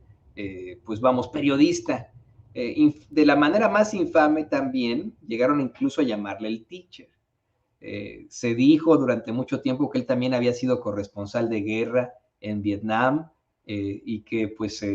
pues vamos, periodista. De la manera más infame también llegaron incluso a llamarle el teacher. Se dijo durante mucho tiempo que él también había sido corresponsal de guerra en Vietnam y que pues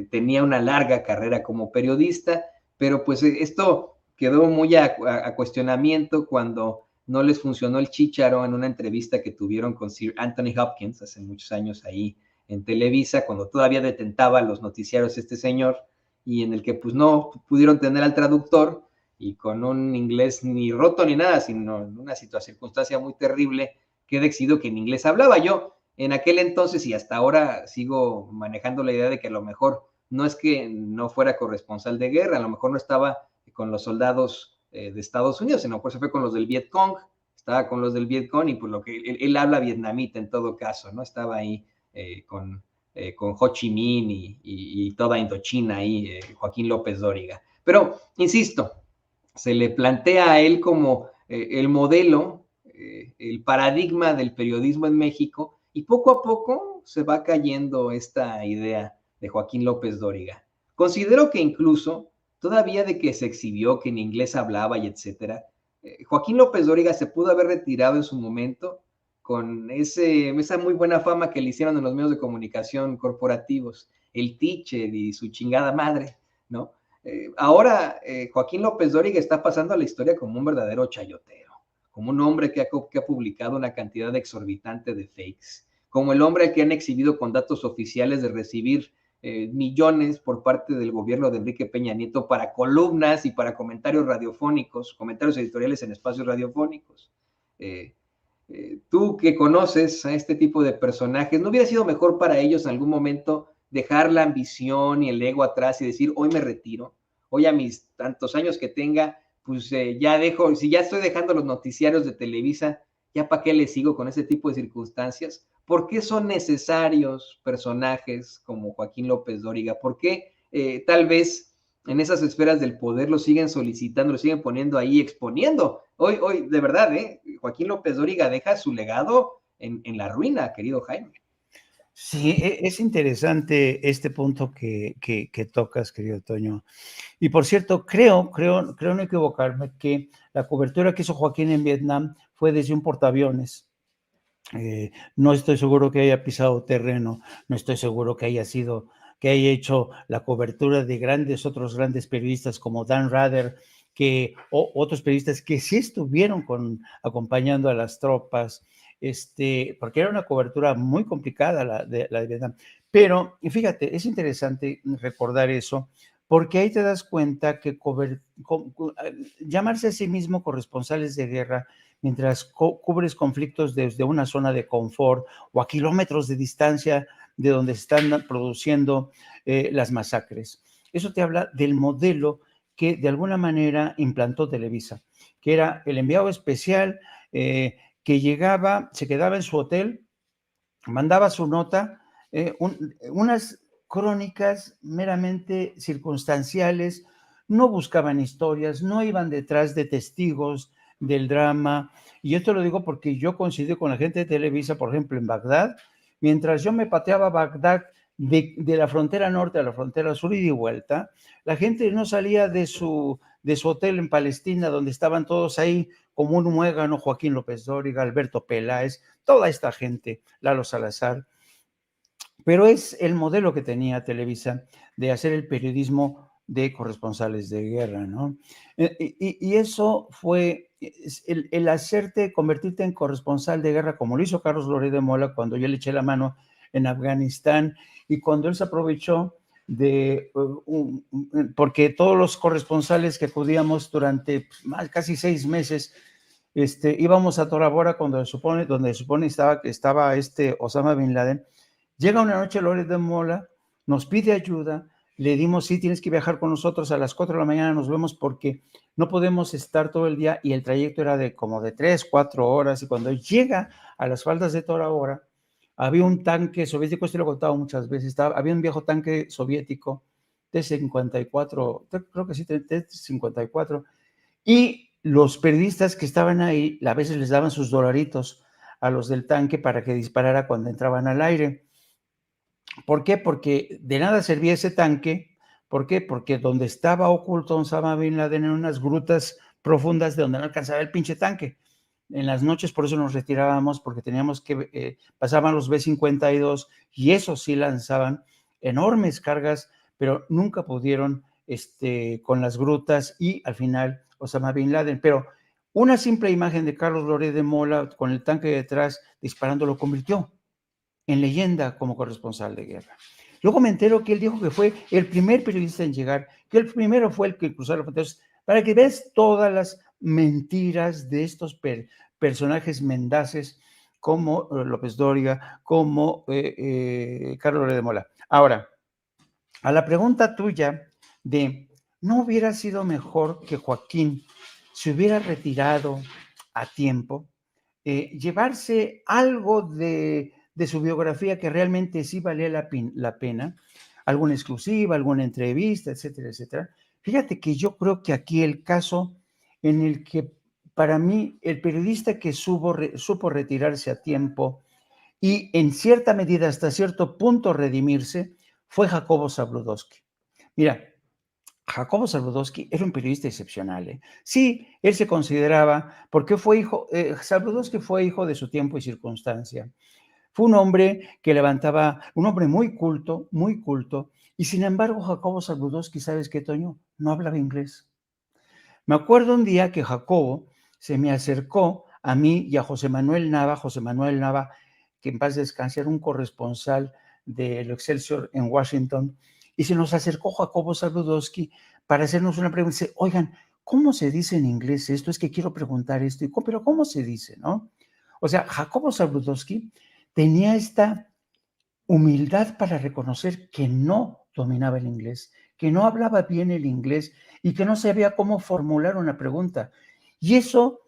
tenía una larga carrera como periodista, pero pues esto quedó muy a cuestionamiento cuando no les funcionó el chícharo en una entrevista que tuvieron con Sir Anthony Hopkins hace muchos años ahí en Televisa, cuando todavía detentaba los noticiarios este señor, y en el que pues no pudieron tener al traductor, y con un inglés ni roto ni nada, sino en una circunstancia muy terrible, que decidido que en inglés hablaba. Yo en aquel entonces y hasta ahora sigo manejando la idea de que a lo mejor no es que no fuera corresponsal de guerra, a lo mejor no estaba con los soldados de Estados Unidos, sino por eso fue con los del Vietcong, estaba con los del Vietcong y por lo que él habla vietnamita en todo caso, ¿no? Estaba ahí con Ho Chi Minh y toda Indochina ahí, Joaquín López Dóriga. Pero, insisto, se le plantea a él como el modelo, el paradigma del periodismo en México, y poco a poco se va cayendo esta idea de Joaquín López Dóriga. Considero que incluso, todavía de que se exhibió que en inglés hablaba y etcétera, Joaquín López Dóriga se pudo haber retirado en su momento con esa muy buena fama que le hicieron en los medios de comunicación corporativos, el teacher y su chingada madre, ¿no? Ahora Joaquín López Dóriga está pasando a la historia como un verdadero chayotero, como un hombre que ha publicado una cantidad exorbitante de fakes, como el hombre que han exhibido con datos oficiales de recibir millones por parte del gobierno de Enrique Peña Nieto para columnas y para comentarios radiofónicos, comentarios editoriales en espacios radiofónicos. Tú que conoces a este tipo de personajes, ¿no hubiera sido mejor para ellos en algún momento dejar la ambición y el ego atrás y decir, hoy me retiro, hoy a mis tantos años que tenga, pues ya dejo, si ya estoy dejando los noticiarios de Televisa, ya para qué le sigo con ese tipo de circunstancias? ¿Por qué son necesarios personajes como Joaquín López Dóriga? ¿Por qué tal vez en esas esferas del poder lo siguen solicitando, lo siguen poniendo ahí, exponiendo. Hoy, de verdad, Joaquín López Dóriga deja su legado en la ruina, querido Jaime. Sí, es interesante este punto que tocas, querido Toño. Y por cierto, creo no equivocarme, que la cobertura que hizo Joaquín en Vietnam fue desde un portaaviones. No estoy seguro que haya pisado terreno, no estoy seguro que haya hecho la cobertura de otros grandes periodistas como Dan Rather, otros periodistas que sí estuvieron acompañando a las tropas, porque era una cobertura muy complicada la de Vietnam. Pero, y fíjate, es interesante recordar eso, porque ahí te das cuenta que llamarse a sí mismo corresponsales de guerra mientras cubres conflictos desde una zona de confort o a kilómetros de distancia de donde se están produciendo las masacres. Eso te habla del modelo que de alguna manera implantó Televisa, que era el enviado especial que llegaba, se quedaba en su hotel, mandaba su nota, unas crónicas meramente circunstanciales, no buscaban historias, no iban detrás de testigos del drama. Y esto lo digo porque yo coincido con la gente de Televisa, por ejemplo, en Bagdad, mientras yo me pateaba Bagdad de la frontera norte a la frontera sur y de vuelta, la gente no salía de su hotel en Palestina, donde estaban todos ahí como un muégano, Joaquín López Dóriga, Alberto Peláez, toda esta gente, Lalo Salazar. Pero es el modelo que tenía Televisa de hacer el periodismo de corresponsales de guerra, ¿no? Y eso fue el hacerte, convertirte en corresponsal de guerra, como lo hizo Carlos Loret de Mola cuando yo le eché la mano en Afganistán y cuando él se aprovechó porque todos los corresponsales que acudíamos durante casi 6 meses, íbamos a Tora Bora donde se supone estaba Osama Bin Laden. Llega una noche Loret de Mola, nos pide ayuda, le dimos, sí, tienes que viajar con nosotros a las 4 de la mañana, nos vemos porque no podemos estar todo el día, y el trayecto era como de 3, 4 horas, y cuando llega a las faldas de Tora Bora, había un tanque soviético, esto lo he contado muchas veces, había un viejo tanque soviético T-54, creo que sí, T-54, y los periodistas que estaban ahí, a veces les daban sus dolaritos a los del tanque para que disparara cuando entraban al aire. ¿Por qué? Porque de nada servía ese tanque. ¿Por qué? Porque donde estaba oculto Osama Bin Laden en unas grutas profundas de donde no alcanzaba el pinche tanque. En las noches por eso nos retirábamos, porque teníamos que, pasaban los B-52 y esos sí lanzaban enormes cargas, pero nunca pudieron con las grutas y al final Osama Bin Laden. Pero una simple imagen de Carlos Loret de Mola con el tanque detrás disparando lo convirtió en leyenda como corresponsal de guerra. Luego me entero que él dijo que fue el primer periodista en llegar, que el primero fue el que cruzó la frontera. Para que veas todas las mentiras de estos personajes mendaces como López Dóriga, como Carlos Loret de Mola. Ahora, a la pregunta tuya de ¿no hubiera sido mejor que Joaquín se hubiera retirado a tiempo? Llevarse algo de su biografía que realmente sí valía la pena, alguna exclusiva, alguna entrevista, etcétera, etcétera. Fíjate que yo creo que aquí el caso en el que para mí el periodista que supo retirarse a tiempo y en cierta medida hasta cierto punto redimirse fue Jacobo Zabludowski. Mira, Jacobo Zabludowski era un periodista excepcional, ¿eh? Sí, él se consideraba, porque Zabludowski fue hijo de su tiempo y circunstancia. Fue un hombre que un hombre muy culto, y sin embargo Jacobo Zabludowski, ¿sabes qué, Toño? No hablaba inglés. Me acuerdo un día que Jacobo se me acercó a mí y a José Manuel Nava, que en paz descanse, era un corresponsal del Excelsior en Washington, y se nos acercó Jacobo Zabludowski para hacernos una pregunta. Dice, oigan, ¿cómo se dice en inglés esto? Es que quiero preguntar esto, pero ¿cómo se dice, no? O sea, Jacobo Zabludowski tenía esta humildad para reconocer que no dominaba el inglés, que no hablaba bien el inglés y que no sabía cómo formular una pregunta. Y eso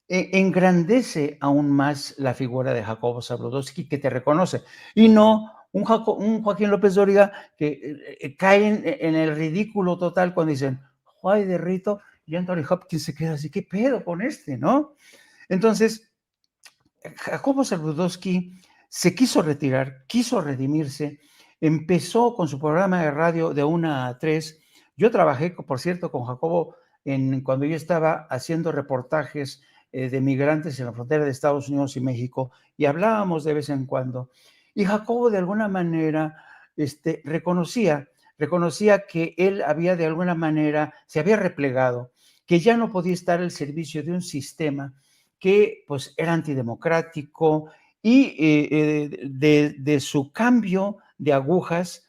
engrandece aún más la figura de Jacobo Zabludowski, que te reconoce, y no Un Joaquín López Dóriga que cae en el ridículo total cuando dicen, ¡ay, de Rito! Y Anthony Hopkins se queda así, ¿qué pedo con este, no? Entonces, Jacobo Zabludovsky se quiso retirar, quiso redimirse, empezó con su programa de radio de 1 a 3. Yo trabajé, por cierto, con Jacobo cuando yo estaba haciendo reportajes de migrantes en la frontera de Estados Unidos y México, y hablábamos de vez en cuando. Y Jacobo, de alguna manera, reconocía que él había, de alguna manera, se había replegado, que ya no podía estar al servicio de un sistema que pues era antidemocrático, y de su cambio de agujas,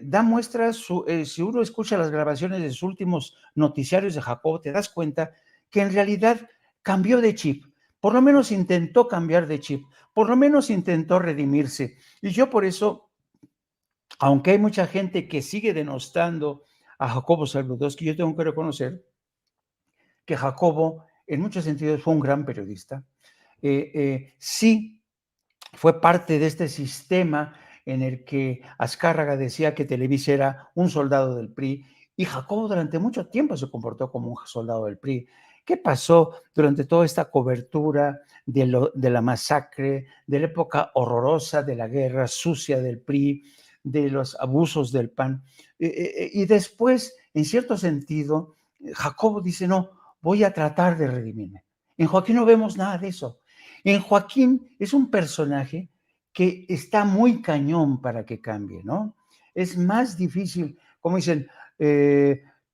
da muestras, si uno escucha las grabaciones de sus últimos noticiarios de Jacobo, te das cuenta que en realidad cambió de chip, por lo menos intentó cambiar de chip, por lo menos intentó redimirse. Y yo por eso, aunque hay mucha gente que sigue denostando a Jacobo Zabludovsky, yo tengo que reconocer que Jacobo en muchos sentidos fue un gran periodista. Sí, fue parte de este sistema en el que Azcárraga decía que Televisa era un soldado del PRI, y Jacobo durante mucho tiempo se comportó como un soldado del PRI. ¿Qué pasó durante toda esta cobertura de la masacre, de la época horrorosa de la guerra sucia del PRI, de los abusos del PAN? Y después, en cierto sentido, Jacobo dice, no, voy a tratar de redimirme. En Joaquín no vemos nada de eso. En Joaquín es un personaje que está muy cañón para que cambie, ¿no? Es más difícil, como dicen,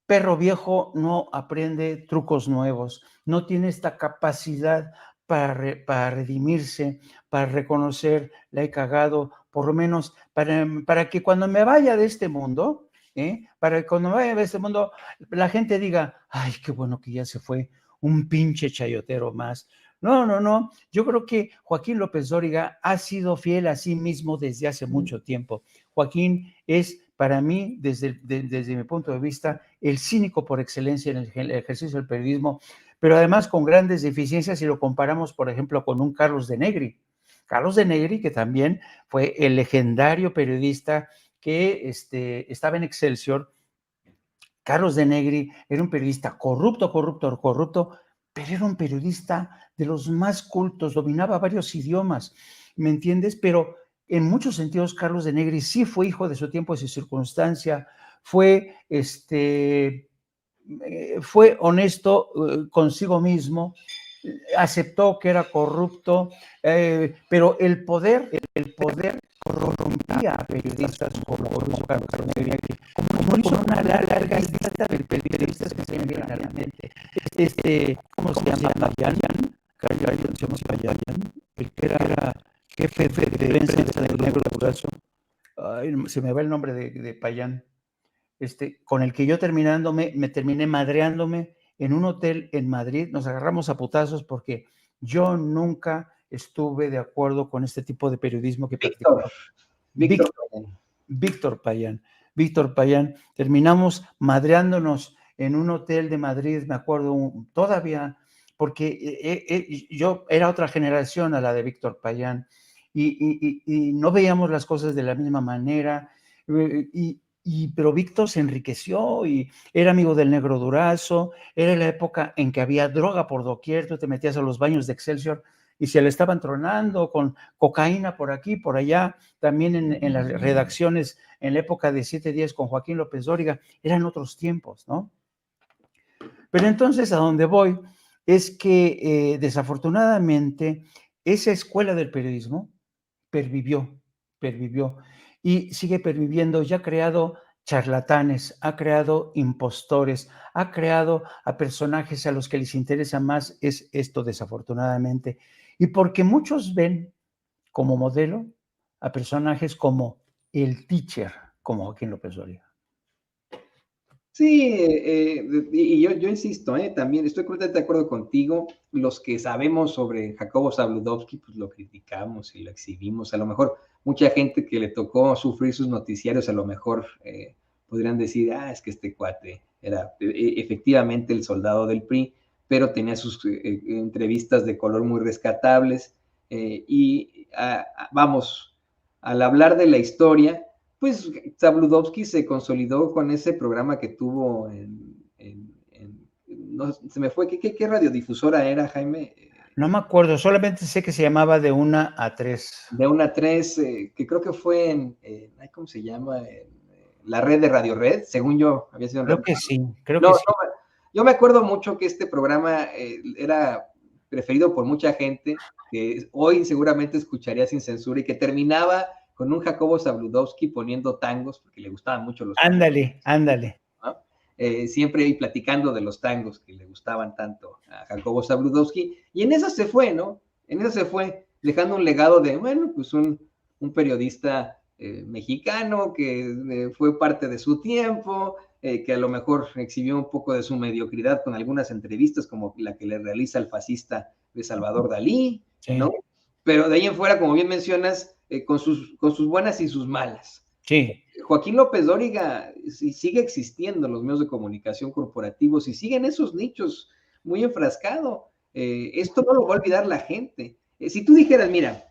perro viejo no aprende trucos nuevos, no tiene esta capacidad para redimirse, para reconocer, la he cagado, por lo menos para que cuando me vaya de este mundo, para que cuando me vaya de este mundo, la gente diga, ay, qué bueno que ya se fue, un pinche chayotero más. No, no, no. Yo creo que Joaquín López Dóriga ha sido fiel a sí mismo desde hace mucho tiempo. Joaquín es, para mí, desde mi punto de vista, el cínico por excelencia en el ejercicio del periodismo, pero además con grandes deficiencias si lo comparamos, por ejemplo, con un Carlos de Negri. Carlos de Negri, que también fue el legendario periodista que estaba en Excelsior. Carlos de Negri era un periodista corrupto, pero era un periodista de los más cultos, dominaba varios idiomas, ¿me entiendes? Pero en muchos sentidos Carlos de Negri sí fue hijo de su tiempo y su circunstancia, fue, fue honesto consigo mismo, aceptó que era corrupto, pero el poder corrompía a periodistas como Carlos Negri, como hizo una larga lista de periodistas que se me vienen a la mente. ¿Cómo se llama? Payán, el que era jefe de prensa del Negro Durazo. Ay, se me va el nombre de Payán. Con el que yo me terminé madreándome en un hotel en Madrid, nos agarramos a putazos porque yo nunca estuve de acuerdo con este tipo de periodismo que practicaba. Víctor Payán, terminamos madreándonos en un hotel de Madrid, me acuerdo todavía, porque yo era otra generación a la de Víctor Payán, y no veíamos las cosas de la misma manera, pero Víctor se enriqueció y era amigo del Negro Durazo. Era la época en que había droga por doquier, tú te metías a los baños de Excelsior y se le estaban tronando con cocaína por aquí, por allá, también en las redacciones, en la época de 7 días con Joaquín López Dóriga, eran otros tiempos, ¿no? Pero entonces a donde voy es que desafortunadamente esa escuela del periodismo pervivió y sigue perviviendo, ya ha creado charlatanes, ha creado impostores, ha creado a personajes a los que les interesa más es esto, desafortunadamente, y porque muchos ven como modelo a personajes como el teacher, como Joaquín López Dóriga. Sí, y yo insisto, también estoy completamente de acuerdo contigo. Los que sabemos sobre Jacobo Zabludovsky, pues lo criticamos y lo exhibimos. A lo mejor mucha gente que le tocó sufrir sus noticiarios, a lo mejor podrían decir, es que este cuate era efectivamente el soldado del PRI, pero tenía sus entrevistas de color muy rescatables. Vamos, al hablar de la historia, pues Zabludovsky se consolidó con ese programa que tuvo no, se me fue, ¿qué radiodifusora era, Jaime? No me acuerdo, solamente sé que se llamaba de 1 a 3. De 1 a 3, que creo que fue ¿cómo se llama? La red de Radio Red, según yo, había sido en Creo Radio que sí, creo No, que no, sí. yo me acuerdo mucho que este programa era preferido por mucha gente, que hoy seguramente escucharía sin censura y que terminaba con un Jacobo Zabludovsky poniendo tangos, porque le gustaban mucho los tangos, Ándale. ¿no? Siempre ahí platicando de los tangos que le gustaban tanto a Jacobo Zabludovsky, y en eso se fue, ¿no? En eso se fue, dejando un legado de, bueno, pues un periodista mexicano que fue parte de su tiempo, que a lo mejor exhibió un poco de su mediocridad con algunas entrevistas, como la que le realiza el fascista de Salvador Dalí, Sí. ¿no? Pero de ahí en fuera, como bien mencionas, con sus buenas y sus malas. Sí. Joaquín López Dóriga sigue existiendo en los medios de comunicación corporativos y siguen esos nichos muy enfrascado. Esto no lo va a olvidar la gente. Si tú dijeras, mira,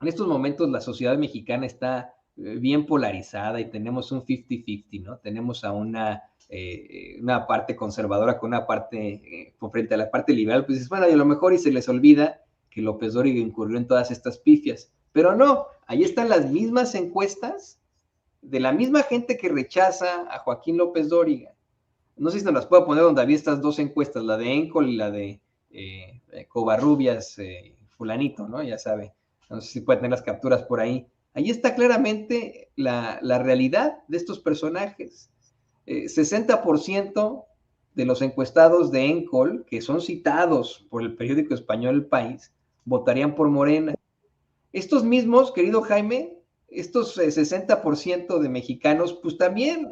en estos momentos la sociedad mexicana está bien polarizada y tenemos un 50-50, ¿no? Tenemos a una parte conservadora con una parte, frente a la parte liberal, pues bueno, y a lo mejor y se les olvida que López Dóriga incurrió en todas estas pifias. Pero no, ahí están las mismas encuestas de la misma gente que rechaza a Joaquín López Dóriga. No sé si nos las puedo poner donde había estas dos encuestas, la de Encol y la de Covarrubias, fulanito, ¿no? Ya sabe. No sé si puede tener las capturas por ahí. Ahí está claramente la realidad de estos personajes. 60% de los encuestados de Encol, que son citados por el periódico español El País, votarían por Morena. Estos mismos, querido Jaime, estos 60% de mexicanos, pues también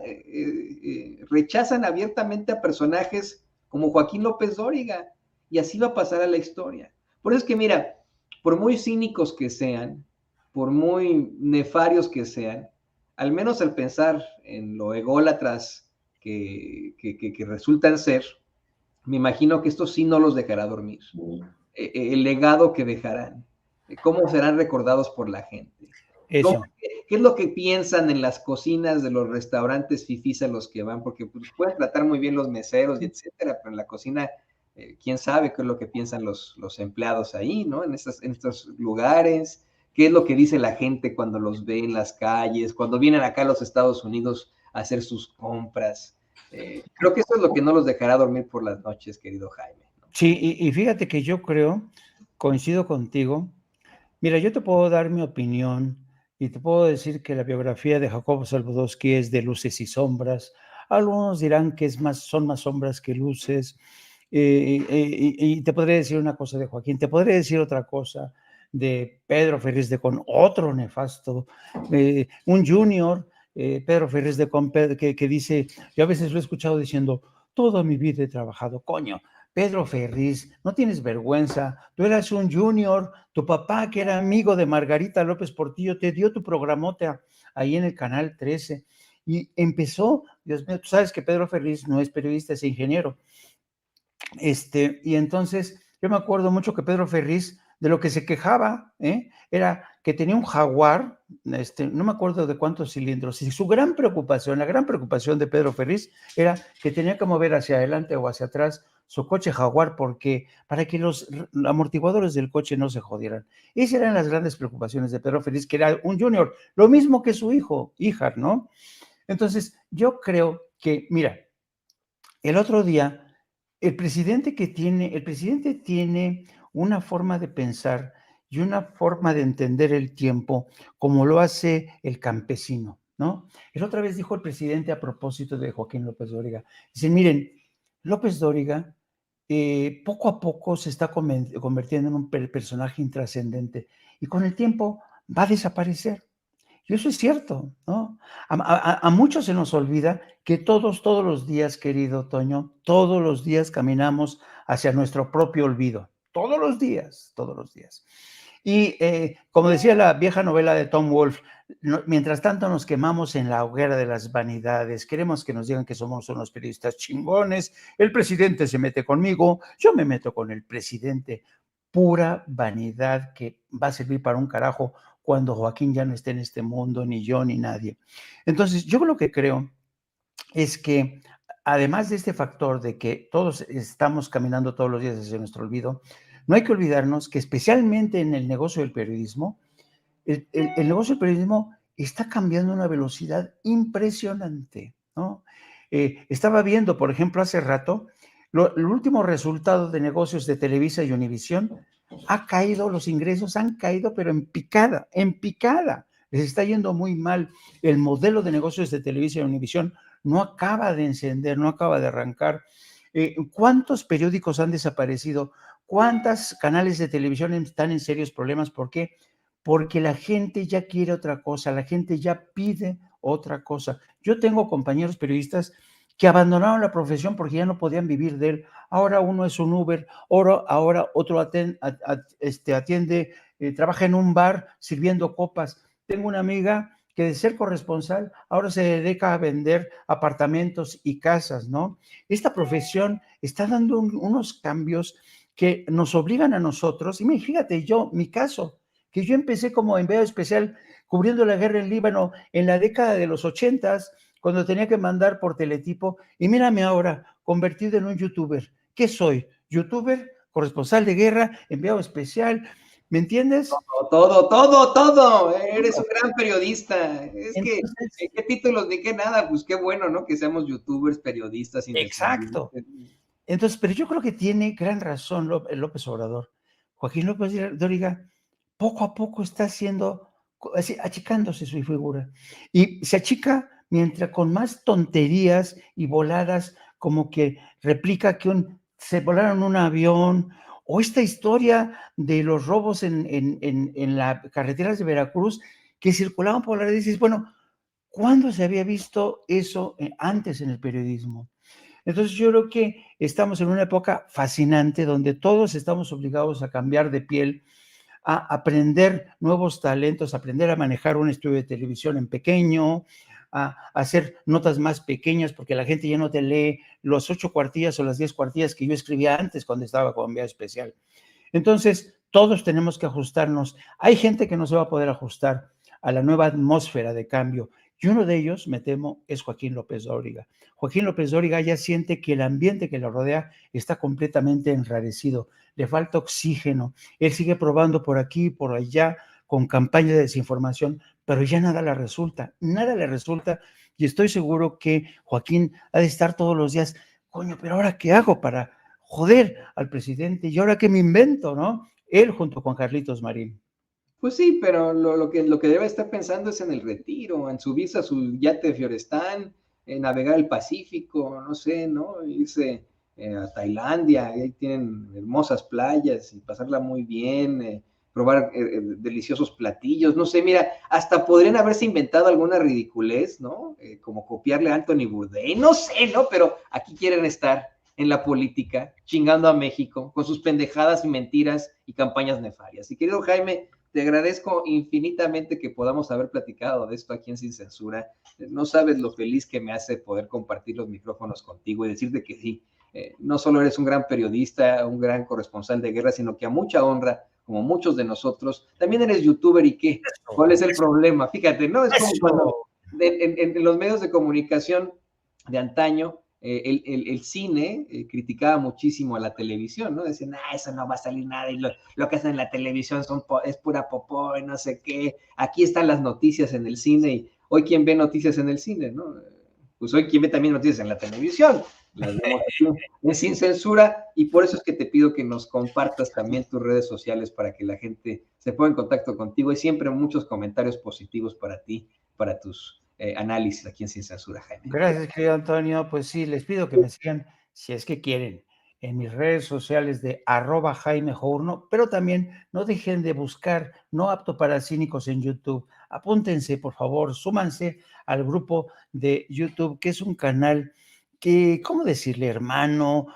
rechazan abiertamente a personajes como Joaquín López Dóriga, y así va a pasar a la historia. Por eso es que, mira, por muy cínicos que sean, por muy nefarios que sean, al menos al pensar en lo ególatras que resultan ser, me imagino que esto sí no los dejará dormir. El legado que dejarán, cómo serán recordados por la gente. Eso. ¿Qué es lo que piensan en las cocinas de los restaurantes fifís a los que van? Porque pues, pueden tratar muy bien los meseros y etcétera, pero en la cocina, quién sabe qué es lo que piensan los empleados ahí, ¿no? En estos lugares, qué es lo que dice la gente cuando los ve en las calles, cuando vienen acá a los Estados Unidos a hacer sus compras. Creo que eso es lo que no los dejará dormir por las noches, querido Jaime, ¿no? Sí, y fíjate que yo creo, coincido contigo. Mira, yo te puedo dar mi opinión y te puedo decir que la biografía de Jacobo Zabludovsky es de luces y sombras. Algunos dirán que son más sombras que luces. Y te podría decir una cosa de Joaquín, te podría decir otra cosa de Pedro Ferriz de Con, otro nefasto, un junior, Pedro Ferriz de Con, que dice, yo a veces lo he escuchado diciendo, toda mi vida he trabajado, coño. Pedro Ferriz, no tienes vergüenza, tú eras un junior, tu papá que era amigo de Margarita López Portillo te dio tu programote ahí en el Canal 13 y empezó, Dios mío, tú sabes que Pedro Ferriz no es periodista, es ingeniero. Y entonces yo me acuerdo mucho que Pedro Ferriz de lo que se quejaba, era que tenía un Jaguar, no me acuerdo de cuántos cilindros, y su gran preocupación, la gran preocupación de Pedro Ferriz era que tenía que mover hacia adelante o hacia atrás su coche Jaguar porque para que los amortiguadores del coche no se jodieran. Esas eran las grandes preocupaciones de Pedro Ferriz, que era un junior, lo mismo que su hijo, Híjar, ¿no? Entonces, yo creo que, mira, el otro día el presidente tiene una forma de pensar y una forma de entender el tiempo como lo hace el campesino, ¿no? La otra vez dijo el presidente a propósito de Joaquín López Dóriga, dice, miren, López Dóriga poco a poco se está convirtiendo en un personaje intrascendente y con el tiempo va a desaparecer. Y eso es cierto, ¿no? A muchos se nos olvida que todos los días, querido Toño, todos los días caminamos hacia nuestro propio olvido. Todos los días, todos los días. Y como decía la vieja novela de Tom Wolfe, mientras tanto nos quemamos en la hoguera de las vanidades, queremos que nos digan que somos unos periodistas chingones, el presidente se mete conmigo, yo me meto con el presidente. pura vanidad que va a servir para un carajo cuando Joaquín ya no esté en este mundo, ni yo, ni nadie. Entonces, yo lo que creo es que, además de este factor de que todos estamos caminando todos los días hacia nuestro olvido, no hay que olvidarnos que especialmente en el negocio del periodismo, el negocio del periodismo está cambiando a una velocidad impresionante, ¿no? Estaba viendo, por ejemplo, hace rato, el último resultado de negocios de Televisa y Univisión ha caído, los ingresos han caído, pero en picada, en picada. Les está yendo muy mal. El modelo de negocios de Televisa y Univisión no acaba de encender, no acaba de arrancar. ¿Cuántos periódicos han desaparecido? ¿Cuántos canales de televisión están en serios problemas? ¿Por qué? Porque la gente ya quiere otra cosa, la gente ya pide otra cosa. Yo tengo compañeros periodistas que abandonaron la profesión porque ya no podían vivir de él. Ahora uno es un Uber, ahora otro atiende, trabaja en un bar sirviendo copas. Tengo una amiga que de ser corresponsal ahora se dedica a vender apartamentos y casas, ¿no? Esta profesión está dando unos cambios que nos obligan a nosotros, y fíjate, mi caso, que yo empecé como enviado especial cubriendo la guerra en Líbano en la década de los 80s, cuando tenía que mandar por teletipo, y mírame ahora, convertido en un youtuber. ¿Qué soy? ¿Youtuber? ¿Corresponsal de guerra? ¿Enviado especial? ¿Me entiendes? Todo. Eres un gran periodista. Es que, Entonces, ¿qué títulos ni qué nada? Pues qué bueno, ¿no? Que seamos youtubers, periodistas, exacto. independientes. Entonces, pero yo creo que tiene gran razón López Obrador. Joaquín López Dóriga poco a poco está haciendo, achicándose su figura. Y se achica mientras con más tonterías y voladas, como que replica que se volaron un avión, o esta historia de los robos en las carreteras de Veracruz que circulaban por la red. Dices, bueno, ¿cuándo se había visto eso antes en el periodismo? Entonces yo creo que estamos en una época fascinante donde todos estamos obligados a cambiar de piel, a aprender nuevos talentos, a aprender a manejar un estudio de televisión en pequeño, a hacer notas más pequeñas, porque la gente ya no te lee los 8 cuartillas o las 10 cuartillas que yo escribía antes cuando estaba con enviado especial. Entonces, todos tenemos que ajustarnos. Hay gente que no se va a poder ajustar a la nueva atmósfera de cambio, y uno de ellos, me temo, es Joaquín López Dóriga. Joaquín López Dóriga ya siente que el ambiente que lo rodea está completamente enrarecido, le falta oxígeno. Él sigue probando por aquí, por allá, con campañas de desinformación, pero ya nada le resulta, y estoy seguro que Joaquín ha de estar todos los días, coño, pero ahora ¿qué hago para joder al presidente? ¿Y ahora qué me invento, no? Él junto con Carlitos Marín. Pues sí, pero lo que debe estar pensando es en el retiro, en subirse a su yate de Fiorestán, en navegar el Pacífico, no sé, ¿no? Irse a Tailandia, y ahí tienen hermosas playas y pasarla muy bien, probar deliciosos platillos, no sé, mira, hasta podrían haberse inventado alguna ridiculez, ¿no? Como copiarle a Anthony Bourdain, no sé, ¿no? Pero aquí quieren estar en la política, chingando a México, con sus pendejadas y mentiras y campañas nefarias. Y querido Jaime, te agradezco infinitamente que podamos haber platicado de esto aquí en Sin Censura. No sabes lo feliz que me hace poder compartir los micrófonos contigo y decirte que sí, no solo eres un gran periodista, un gran corresponsal de guerra, sino que a mucha honra, como muchos de nosotros, también eres youtuber. ¿Y qué? ¿Cuál es el problema? Fíjate, ¿no? Es como cuando en los medios de comunicación de antaño, el cine criticaba muchísimo a la televisión, ¿no? Decían, eso no va a salir nada, y lo que hacen en la televisión es pura popó y no sé qué. Aquí están las noticias en el cine, y hoy ¿quién ve noticias en el cine, no? Pues hoy ¿quién ve también noticias en la televisión? Las vemos aquí, Sin Censura, y por eso es que te pido que nos compartas también tus redes sociales para que la gente se ponga en contacto contigo. Y siempre muchos comentarios positivos para ti, para tus análisis aquí en Sin Censura, Jaime. Gracias, querido Antonio. Pues sí, les pido que me sigan, si es que quieren, en mis redes sociales de @Jaime Journo, pero también no dejen de buscar No Apto para Cínicos en YouTube. Apúntense, por favor, súmanse al grupo de YouTube, que es un canal que, ¿cómo decirle, hermano,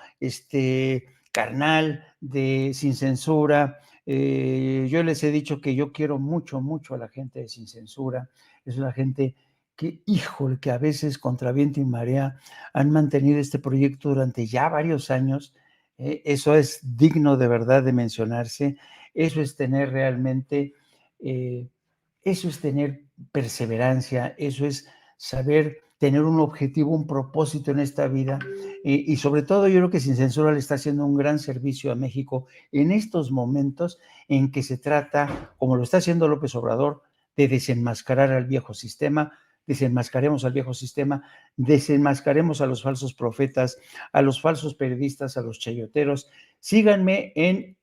carnal de Sin Censura? Yo les he dicho que yo quiero mucho, mucho a la gente de Sin Censura. Es una gente que, híjole, que a veces contra viento y marea han mantenido este proyecto durante ya varios años Eso es digno de verdad de mencionarse. Eso es tener realmente, eso es tener perseverancia, eso es saber tener un objetivo, un propósito en esta vida. Y sobre todo yo creo que Sin Censura le está haciendo un gran servicio a México en estos momentos en que se trata, como lo está haciendo López Obrador, de desenmascarar al viejo sistema. Desenmascaremos al viejo sistema, desenmascaremos a los falsos profetas, a los falsos periodistas, a los chayoteros. Síganme en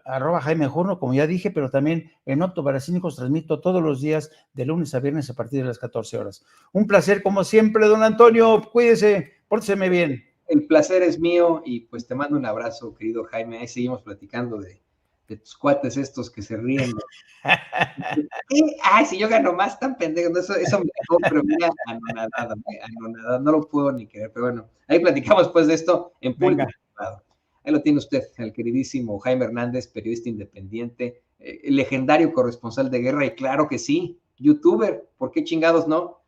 @JaimeJorno, como ya dije, pero también en Otto Baracínicos transmito todos los días de lunes a viernes a partir de las 14 horas. Un placer como siempre, don Antonio, cuídese, pórteseme bien. El placer es mío y pues te mando un abrazo, querido Jaime. Ahí seguimos platicando de tus cuates estos que se ríen. Ay, si yo gano más, tan pendejo. No, eso me dejó, pero mira, anonadado, no lo puedo ni creer. Pero bueno, ahí platicamos después de esto en público. Ahí lo tiene usted, el queridísimo Jaime Hernández, periodista independiente, legendario corresponsal de guerra, y claro que sí, youtuber, ¿por qué chingados no?